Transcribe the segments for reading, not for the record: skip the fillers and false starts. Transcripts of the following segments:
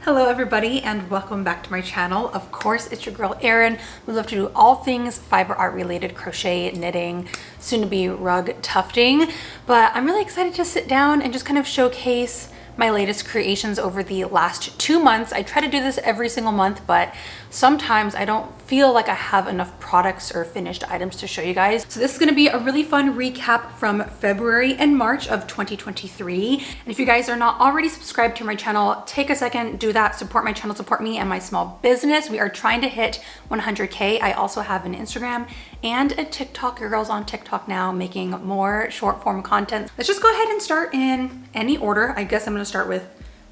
Hello everybody and welcome back to my channel. Of course, it's your girl Erin. We love to do all things fiber art related, crochet, knitting, soon to be rug tufting. But I'm really excited to sit down and just kind of showcase my latest creations over the last 2 months. I try to do this every single month, but sometimes I don't feel like I have enough products or finished items to show you guys. So this is gonna be a really fun recap from February and March of 2023. And if you guys are not already subscribed to my channel, take a second, do that, support my channel, support me and my small business. We are trying to hit 100K. I also have an Instagram and a TikTok. Your girl's on TikTok now making more short form content. Let's just go ahead and start in any order. I guess I'm gonna start with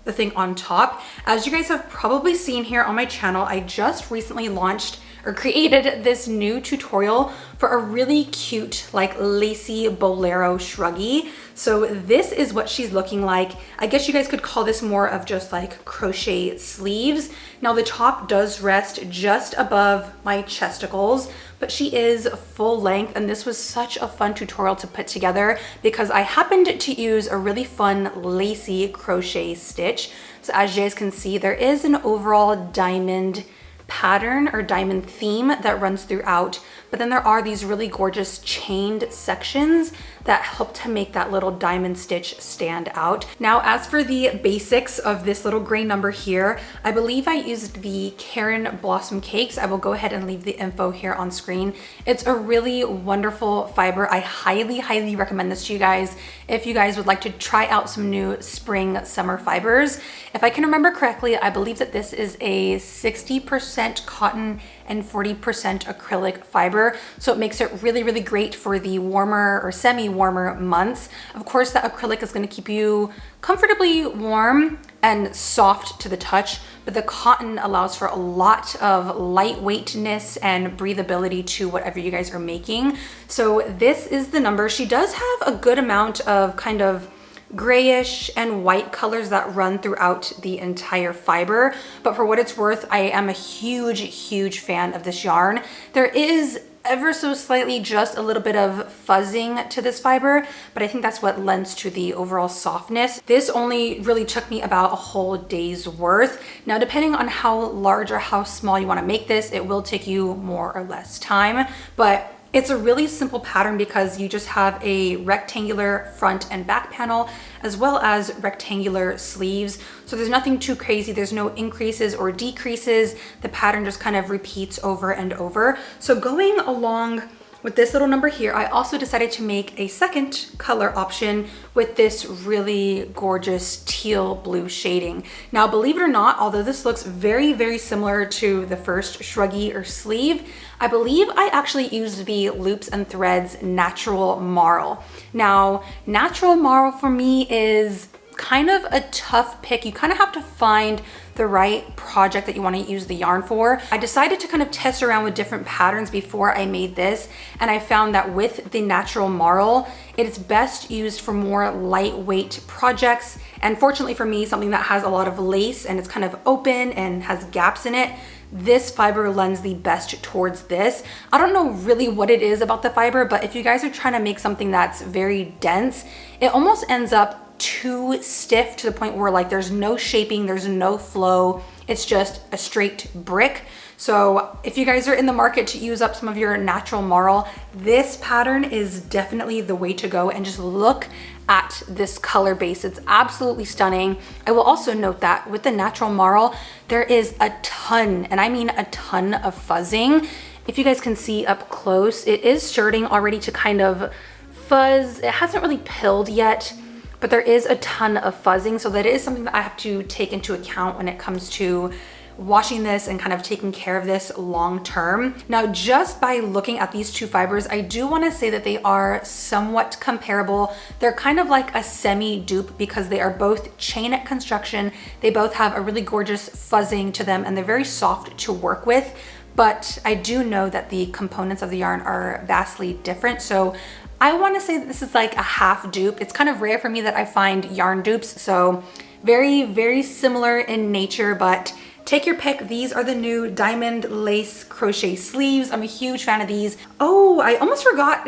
the thing on top. As you guys have probably seen here on my channel, I just recently launched or created this new tutorial for a really cute, like lacy bolero shruggy. So this is what she's looking like. I guess you guys could call this more of just like crochet sleeves. Now the top does rest just above my chesticles, but she is full length, and this was such a fun tutorial to put together because I happened to use a really fun lacy crochet stitch. So as you guys can see, there is an overall diamond pattern or diamond theme that runs throughout, but then there are these really gorgeous chained sections that help to make that little diamond stitch stand out. Now, as for the basics of this little gray number here, I believe I used the Karen Blossom Cakes. I will go ahead and leave the info here on screen. It's a really wonderful fiber. I highly recommend this to you guys if you guys would like to try out some new spring summer fibers. If I can remember correctly, I believe that this is a 60% cotton and 40% acrylic fiber. So it makes it really great for the warmer or semi-warmer months. Of course, the acrylic is going to keep you comfortably warm and soft to the touch, but the cotton allows for a lot of lightweightness and breathability to whatever you guys are making. So this is the number. She does have a good amount of kind of grayish and white colors that run throughout the entire fiber, but for what it's worth, I am a huge fan of this yarn. There is ever so slightly just a little bit of fuzzing to this fiber, but I think that's what lends to the overall softness. This only really took me about a whole day's worth. Now, depending on how large or how small you want to make this, it will take you more or less time, but it's a really simple pattern because you just have a rectangular front and back panel as well as rectangular sleeves. So there's nothing too crazy. There's no increases or decreases. The pattern just kind of repeats over and over. So going along with this little number here, I also decided to make a second color option with this really gorgeous teal blue shading. Now, believe it or not, although this looks very similar to the first shruggy or sleeve, I believe I actually used the Loops and Threads Natural Marl. Now, Natural Marl for me is kind of a tough pick. You kind of have to find the right project that you want to use the yarn for. I decided to kind of test around with different patterns before I made this, and I found that with the Natural Marl, it is best used for more lightweight projects. And fortunately for me, something that has a lot of lace and it's kind of open and has gaps in it, this fiber lends the best towards this. I don't know really what it is about the fiber, but if you guys are trying to make something that's very dense, it almost ends up too stiff to the point where like there's no shaping, there's no flow, it's just a straight brick. So if you guys are in the market to use up some of your Natural Marl, this pattern is definitely the way to go. And just look at this color base, it's absolutely stunning. I will also note that with the Natural Marl, there is a ton, and I mean a ton of fuzzing. If you guys can see up close, it is starting already to kind of fuzz. It hasn't really pilled yet, but there is a ton of fuzzing. So that is something that I have to take into account when it comes to washing this and kind of taking care of this long term. Now, just by looking at these two fibers, I do want to say that they are somewhat comparable. They're kind of like a semi dupe because they are both chain knit construction. They both have a really gorgeous fuzzing to them and they're very soft to work with. But I do know that the components of the yarn are vastly different. So I want to say that this is like a half dupe. It's kind of rare for me that I find yarn dupes. So very similar in nature, but take your pick. These are the new diamond lace crochet sleeves. I'm a huge fan of these. Oh, I almost forgot.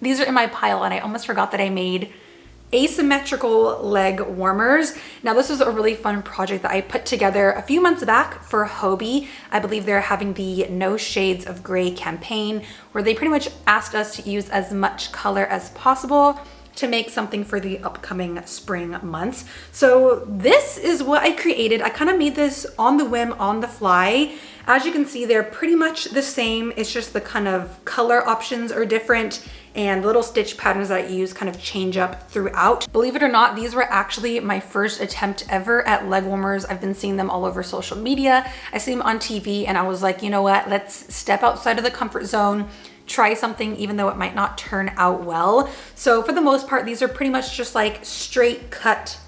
These are in my pile and I almost forgot that I made asymmetrical leg warmers. Now this was a really fun project that I put together a few months back for Hobie. I believe they're having the No Shades of Gray campaign, where they pretty much asked us to use as much color as possible to make something for the upcoming spring months. So this is what I created. I kind of made this on the whim, on the fly. As you can see, they're pretty much the same. It's just the kind of color options are different, and the little stitch patterns that I use kind of change up throughout. Believe it or not, these were actually my first attempt ever at leg warmers. I've been seeing them all over social media. I see them on TV, and I was like, you know what, let's step outside of the comfort zone, try something even though it might not turn out well. So for the most part, these are pretty much just like straight cut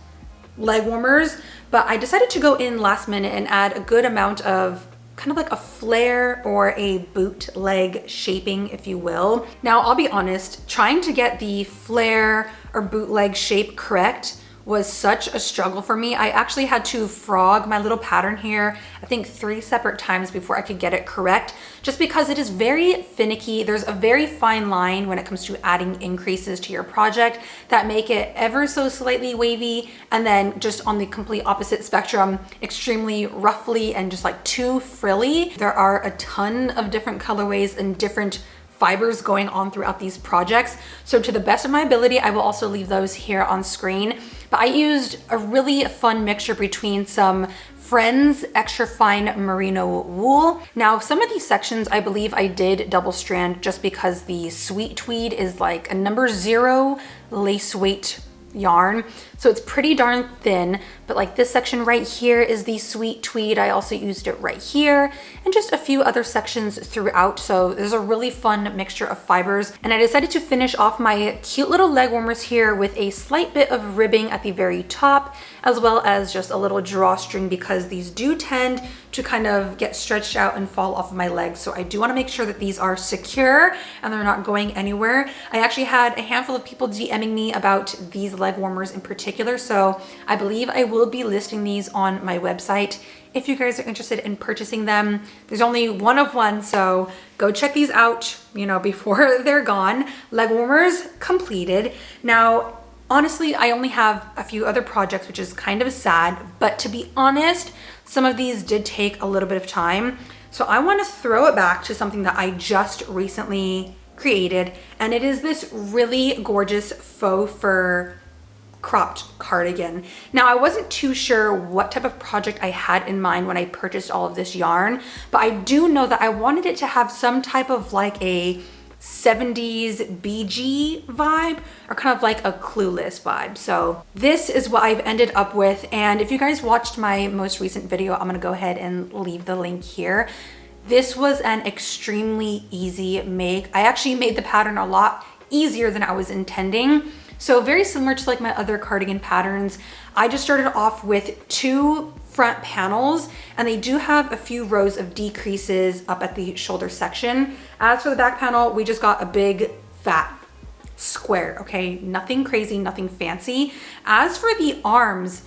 leg warmers, but I decided to go in last minute and add a good amount of kind of like a flare or a bootleg shaping, if you will. Now, I'll be honest, trying to get the flare or bootleg shape correct was such a struggle for me. I actually had to frog my little pattern here, I think 3 separate times before I could get it correct, just because it is very finicky. There's a very fine line when it comes to adding increases to your project that make it ever so slightly wavy, and then just on the complete opposite spectrum, extremely ruffly and just like too frilly. There are a ton of different colorways and different fibers going on throughout these projects. So to the best of my ability, I will also leave those here on screen. But I used a really fun mixture between some Friends extra fine merino wool. Now, some of these sections, I believe I did double strand just because the sweet tweed is like a number 0 lace weight yarn, so it's pretty darn thin. But like this section right here is the sweet tweed. I also used it right here, and just a few other sections throughout. So there's a really fun mixture of fibers, and I decided to finish off my cute little leg warmers here with a slight bit of ribbing at the very top, as well as just a little drawstring, because these do tend to kind of get stretched out and fall off of my legs. So I do want to make sure that these are secure and they're not going anywhere. I actually had a handful of people DMing me about these leg warmers in particular, so I believe I will be listing these on my website if you guys are interested in purchasing them. There's only one of one, so go check these out, you know, before they're gone. Leg warmers completed. Now, honestly, I only have a few other projects, which is kind of sad, but to be honest, some of these did take a little bit of time. So I want to throw it back to something that I just recently created, and it is this really gorgeous faux fur cropped cardigan. Now, I wasn't too sure what type of project I had in mind when I purchased all of this yarn, but I do know that I wanted it to have some type of like a 70s BG vibe, or kind of like a Clueless vibe. So this is what I've ended up with, and if you guys watched my most recent video, I'm gonna go ahead and leave the link here. This was an extremely easy make. I actually made the pattern a lot easier than I was intending. So very similar to like my other cardigan patterns, I just started off with 2 front panels, and they do have a few rows of decreases up at the shoulder section. As for the back panel, we just got a big fat square, okay? Nothing crazy, nothing fancy. As for the arms,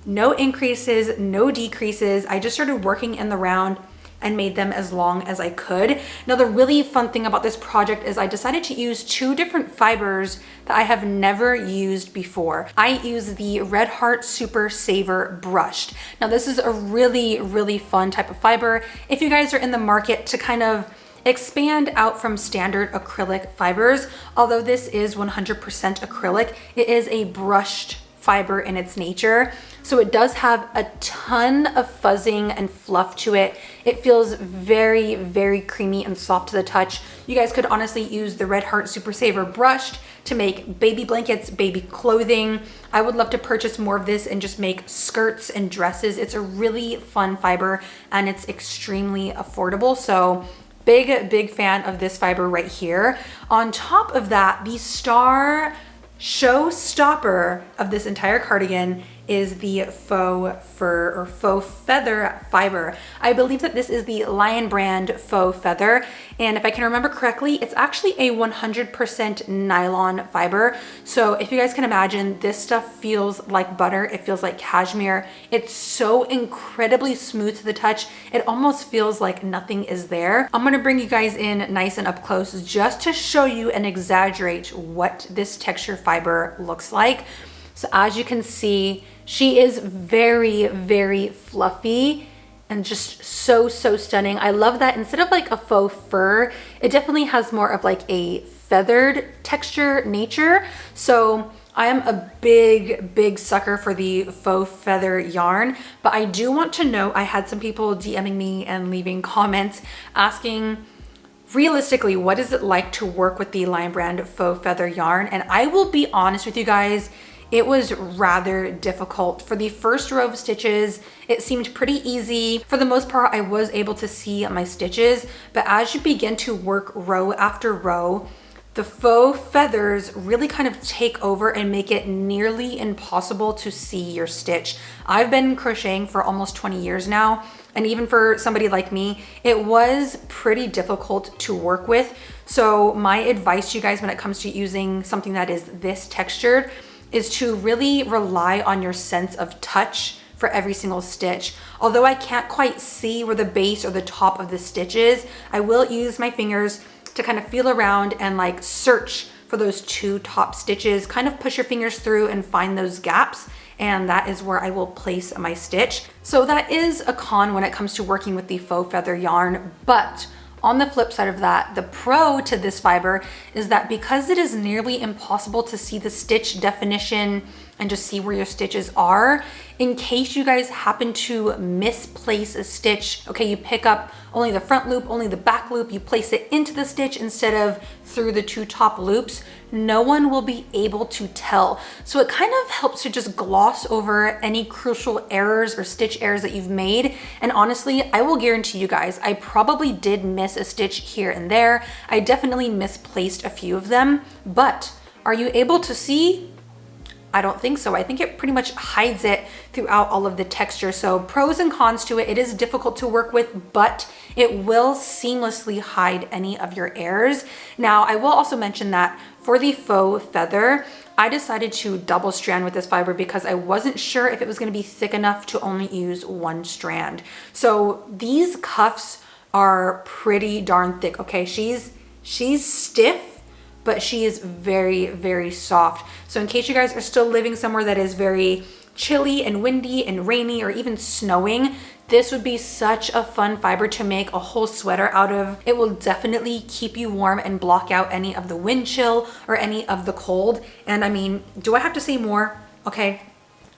no increases, no decreases. I just started working in the round and made them as long as I could. Now, the really fun thing about this project is I decided to use 2 different fibers that I have never used before. I use the Red Heart Super Saver brushed. Now, this is a really, really fun type of fiber if you guys are in the market to kind of expand out from standard acrylic fibers. Although this is 100% acrylic, it is a brushed fiber in its nature. So it does have a ton of fuzzing and fluff to it. It feels very, very creamy and soft to the touch. You guys could honestly use the Red Heart Super Saver brushed to make baby blankets, baby clothing. I would love to purchase more of this and just make skirts and dresses. It's a really fun fiber, and it's extremely affordable. So big, big fan of this fiber right here. On top of that, the star showstopper of this entire cardigan is the faux fur or faux feather fiber. I believe that this is the Lion brand faux feather. And if I can remember correctly, it's actually a 100% nylon fiber. So if you guys can imagine, this stuff feels like butter. It feels like cashmere. It's so incredibly smooth to the touch. It almost feels like nothing is there. I'm gonna bring you guys in nice and up close just to show you and exaggerate what this texture fiber looks like. So as you can see, she is very, very fluffy and just so stunning. I love that instead of like a faux fur, it definitely has more of like a feathered texture nature. So I am a big sucker for the faux feather yarn, but I do want to note, I had some people DMing me and leaving comments asking, realistically, what is it like to work with the Lion brand faux feather yarn? And I will be honest with you guys, it was rather difficult. For the first row of stitches, it seemed pretty easy. For the most part, I was able to see my stitches, but as you begin to work row after row, the faux feathers really kind of take over and make it nearly impossible to see your stitch. I've been crocheting for almost 20 years now, and even for somebody like me, it was pretty difficult to work with. So my advice to you guys when it comes to using something that is this textured is to really rely on your sense of touch for every single stitch. Although I can't quite see where the base or the top of the stitch is, I will use my fingers to kind of feel around and like search for those two top stitches, kind of push your fingers through and find those gaps. And that is where I will place my stitch. So that is a con when it comes to working with the faux feather yarn, but on the flip side of that, the pro to this fiber is that because it is nearly impossible to see the stitch definition and just see where your stitches are, in case you guys happen to misplace a stitch, okay, you pick up only the front loop, only the back loop, you place it into the stitch instead of through the two top loops, no one will be able to tell. So it kind of helps to just gloss over any crucial errors or stitch errors that you've made. And honestly, I will guarantee you guys, I probably did miss a stitch here and there. I definitely misplaced a few of them, but are you able to see? I don't think so. I think it pretty much hides it throughout all of the texture. So pros and cons to it. It is difficult to work with, but it will seamlessly hide any of your errors. Now, I will also mention that for the faux feather, I decided to double strand with this fiber because I wasn't sure if it was going to be thick enough to only use one strand. So these cuffs are pretty darn thick. Okay, she's stiff, but she is very soft. So in case you guys are still living somewhere that is very chilly and windy and rainy or even snowing, this would be such a fun fiber to make a whole sweater out of. It will definitely keep you warm and block out any of the wind chill or any of the cold. And I mean, do I have to say more? Okay,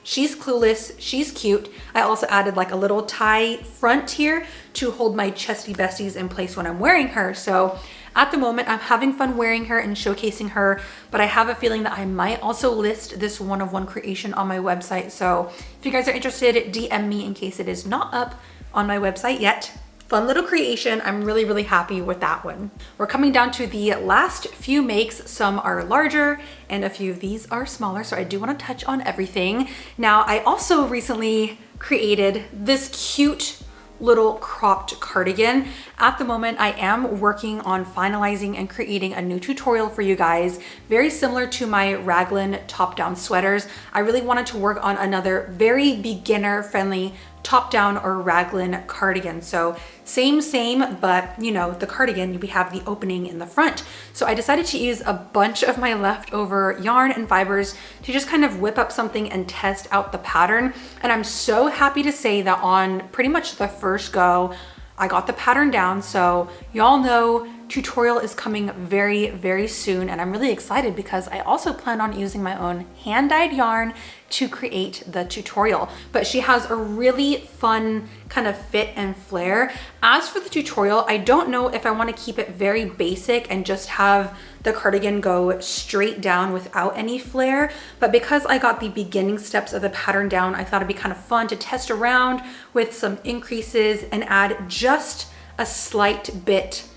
she's clueless, she's cute. I also added like a little tie front here to hold my chesty besties in place when I'm wearing her. So at the moment, I'm having fun wearing her and showcasing her, but I have a feeling that I might also list this one-of-one creation on my website. So if you guys are interested, DM me in case it is not up on my website yet. Fun little creation. I'm really happy with that one. We're coming down to the last few makes. Some are larger and a few of these are smaller, so I do want to touch on everything. Now, I also recently created this cute little cropped cardigan. At the moment, I am working on finalizing and creating a new tutorial for you guys, very similar to my raglan top-down sweaters. I really wanted to work on another very beginner-friendly top-down or raglan cardigan. So same, but you know, the cardigan, we have the opening in the front. So I decided to use a bunch of my leftover yarn and fibers to just kind of whip up something and test out the pattern. And I'm so happy to say that on pretty much the first go, I got the pattern down. So y'all know tutorial is coming very soon, and I'm really excited because I also plan on using my own hand-dyed yarn to create the tutorial. But she has a really fun kind of fit and flare. As for the tutorial, I don't know if I want to keep it very basic and just have the cardigan go straight down without any flare, but because I got the beginning steps of the pattern down, I thought it'd be kind of fun to test around with some increases and add just a slight bit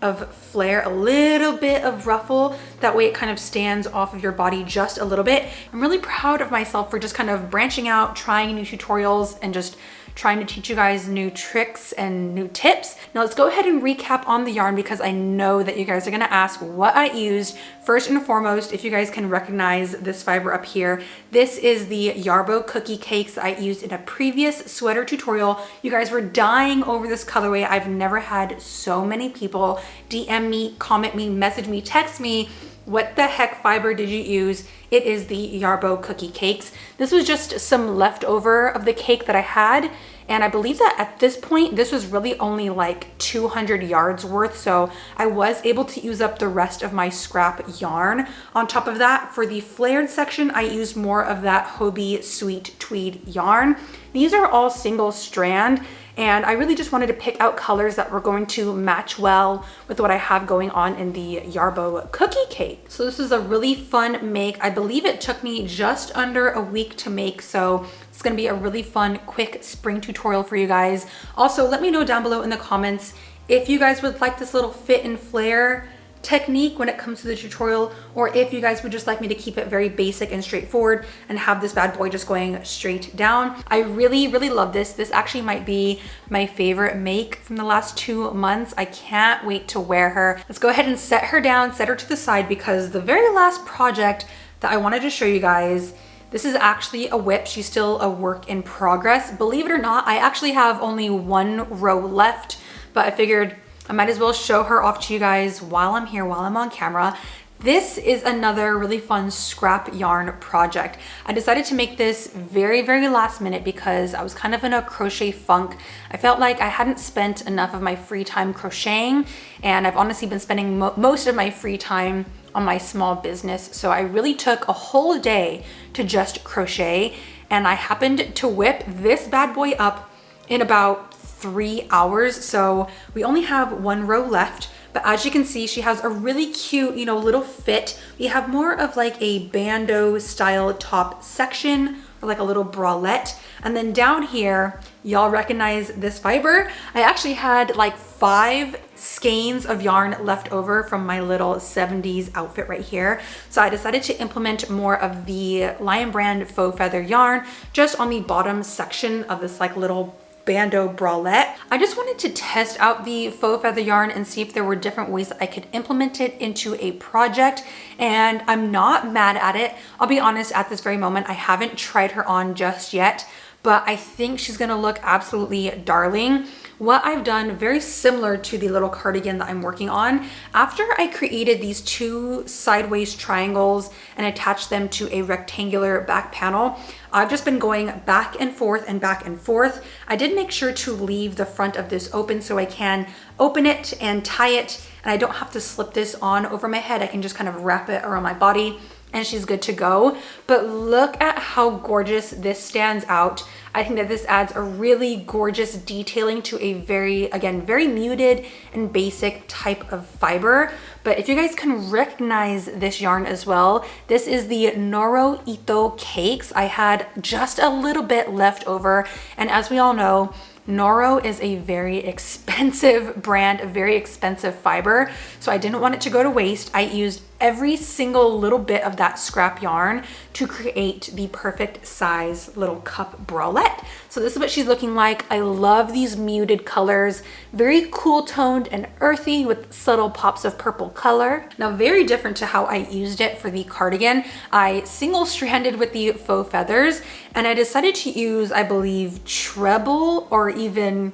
of flare, a little bit of ruffle. That way it kind of stands off of your body just a little bit. I'm really proud of myself for just kind of branching out, trying new tutorials, and just trying to teach you guys new tricks and new tips. Now let's go ahead and recap on the yarn, because I know that you guys are gonna ask what I used. First and foremost, if you guys can recognize this fiber up here, this is the Yarbo cookie cakes I used in a previous sweater tutorial. You guys were dying over this colorway. I've never had so many people DM me, comment me, message me, text me, what the heck fiber did you use? It is the Yarbo cookie cakes. This was just some leftover of the cake that I had. And I believe that at this point, this was really only like 200 yards worth. So I was able to use up the rest of my scrap yarn. On top of that, for the flared section, I used more of that Hobie Sweet Tweed yarn. These are all single strand. And I really just wanted to pick out colors that were going to match well with what I have going on in the Yarbo cookie cake. So this is a really fun make. I believe it took me just under a week to make. So it's gonna be a really fun, quick spring tutorial for you guys. Also, let me know down below in the comments if you guys would like this little fit and flare technique when it comes to the tutorial, or if you guys would just like me to keep it very basic and straightforward and have this bad boy just going straight down. I really love this. This actually might be my favorite make from the last 2 months. I can't wait to wear her. Let's go ahead and set her down, set her to the side, because the very last project that I wanted to show you guys, this is actually a whip. She's still a work in progress. Believe it or not, I actually have only 1 row left, but I figured I might as well show her off to you guys while I'm here, while I'm on camera. This is another really fun scrap yarn project. I decided to make this very last minute because I was kind of in a crochet funk. I felt like I hadn't spent enough of my free time crocheting, and I've honestly been spending most of my free time on my small business. So I really took a whole day to just crochet, and I happened to whip this bad boy up in about 3 hours. So we only have 1 row left, but as you can see, she has a really cute, you know, little fit. We have more of like a bandeau style top section, or like a little bralette. And then down here, y'all recognize this fiber. I actually had like 5 skeins of yarn left over from my little 70s outfit right here. So I decided to implement more of the Lion Brand faux feather yarn just on the bottom section of this like little bandeau bralette. I just wanted to test out the faux feather yarn and see if there were different ways that I could implement it into a project, and I'm not mad at it. I'll be honest, at this very moment, I haven't tried her on just yet, but I think she's gonna look absolutely darling. What I've done, very similar to the little cardigan that I'm working on, after I created these 2 sideways triangles and attached them to a rectangular back panel, I've just been going back and forth and back and forth. I did make sure to leave the front of this open so I can open it and tie it, and I don't have to slip this on over my head. I can just kind of wrap it around my body and she's good to go. But look at how gorgeous this stands out. I think that this adds a really gorgeous detailing to a very, again, very muted and basic type of fiber. But if you guys can recognize this yarn as well, this is the Noro Ito cakes. I had just a little bit left over, and as we all know, Noro is a very expensive brand, a very expensive fiber, so I didn't want it to go to waste. I used every single little bit of that scrap yarn to create the perfect size little cup bralette. So this is what she's looking like. I love these muted colors, very cool toned and earthy with subtle pops of purple color. Now, very different to how I used it for the cardigan. I single stranded with the faux feathers, and I decided to use, I believe, treble or even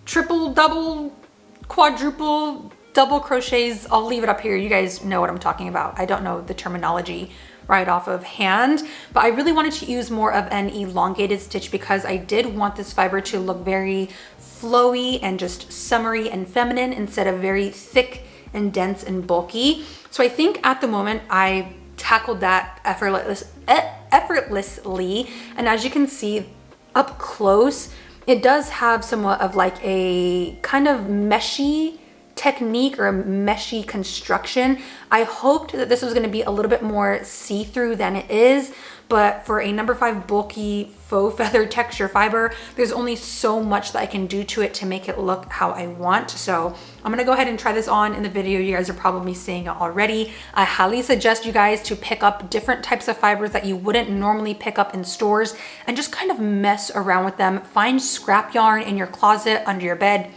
triple, double, quadruple, double crochets. I'll leave it up here. You guys know what I'm talking about. I don't know the terminology right off of hand, but I really wanted to use more of an elongated stitch because I did want this fiber to look very flowy and just summery and feminine instead of very thick and dense and bulky. So I think at the moment I tackled that effortlessly. And as you can see up close, it does have somewhat of like a kind of meshy technique or a meshy construction. I hoped that this was going to be a little bit more see-through than it is, but for a number 5 bulky faux feather texture fiber, there's only so much that I can do to it to make it look how I want. So I'm gonna go ahead and try this on in the video. You guys are probably seeing it already. I highly suggest you guys to pick up different types of fibers that you wouldn't normally pick up in stores and just kind of mess around with them. Find scrap yarn in your closet, under your bed,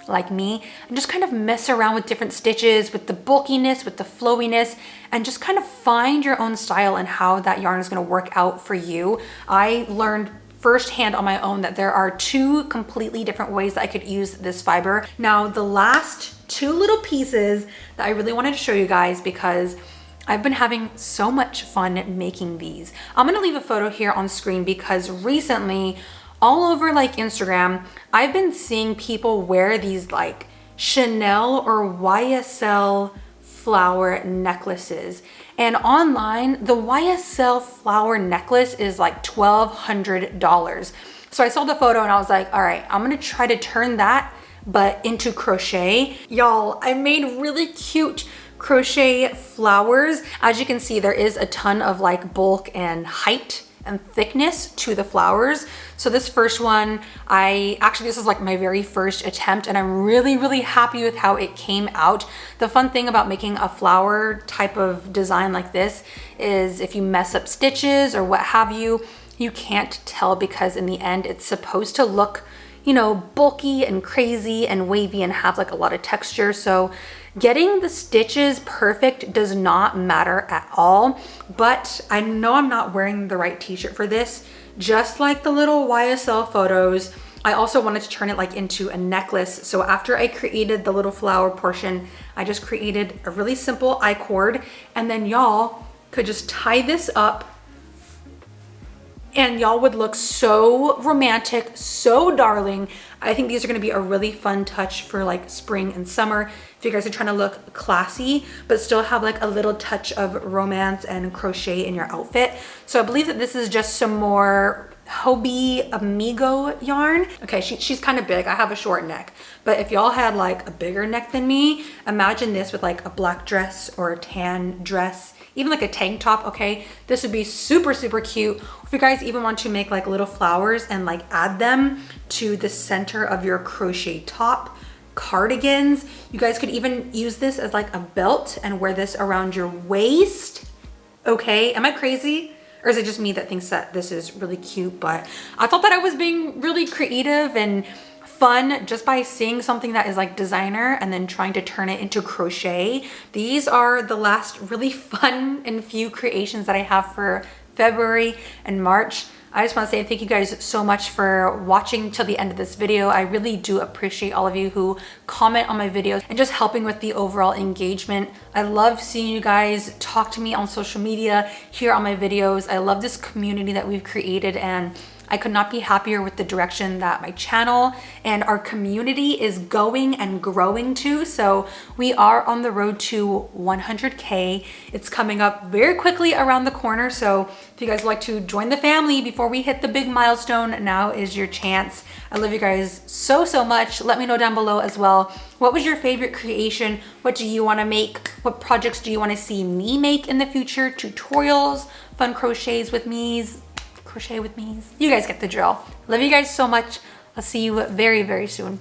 like me, and just kind of mess around with different stitches, with the bulkiness, with the flowiness, and just kind of find your own style and how that yarn is going to work out for you. I learned firsthand on my own that there are 2 completely different ways that I could use this fiber. Now, the last 2 little pieces that I really wanted to show you guys, because I've been having so much fun making these. I'm going to leave a photo here on screen because recently, all over like Instagram, I've been seeing people wear these like Chanel or YSL flower necklaces. And online, the YSL flower necklace is like $1,200. So I saw the photo and I was like, all right, I'm gonna try to turn that but into crochet. Y'all, I made really cute crochet flowers. As you can see, there is a ton of like bulk and height and thickness to the flowers. So this first one, this is like my very first attempt, and I'm really happy with how it came out. The fun thing about making a flower type of design like this is if you mess up stitches or what have you, you can't tell, because in the end it's supposed to look, you know, bulky and crazy and wavy and have like a lot of texture. So getting the stitches perfect does not matter at all. But I know I'm not wearing the right t-shirt for this. Just like the little YSL photos, I also wanted to turn it like into a necklace. So after I created the little flower portion, I just created a really simple I-cord, and then y'all could just tie this up and y'all would look so romantic, so darling. I think these are gonna be a really fun touch for like spring and summer. If you guys are trying to look classy, but still have like a little touch of romance and crochet in your outfit. So I believe that this is just some more Hobie Amigo yarn. Okay, she's kind of big. I have a short neck, but if y'all had like a bigger neck than me, imagine this with like a black dress or a tan dress, even like a tank top. Okay, this would be super cute. If you guys even want to make like little flowers and like add them to the center of your crochet top, cardigans, you guys could even use this as like a belt and wear this around your waist. Okay, am I crazy? Or is it just me that thinks that this is really cute? But I thought that I was being really creative and fun just by seeing something that is like designer and then trying to turn it into crochet. These are the last really fun and few creations that I have for February and March. I just want to say thank you guys so much for watching till the end of this video. I really do appreciate all of you who comment on my videos and just helping with the overall engagement. I love seeing you guys talk to me on social media, here on my videos. I love this community that we've created, and I could not be happier with the direction that my channel and our community is going and growing to. So we are on the road to 100K. It's coming up very quickly around the corner. So if you guys would like to join the family before we hit the big milestone, now is your chance. I love you guys so much. Let me know down below as well. What was your favorite creation? What do you want to make? What projects do you want to see me make in the future? Tutorials, fun crochets with me's. Crochet with me. You guys get the drill. Love you guys so much. I'll see you very soon.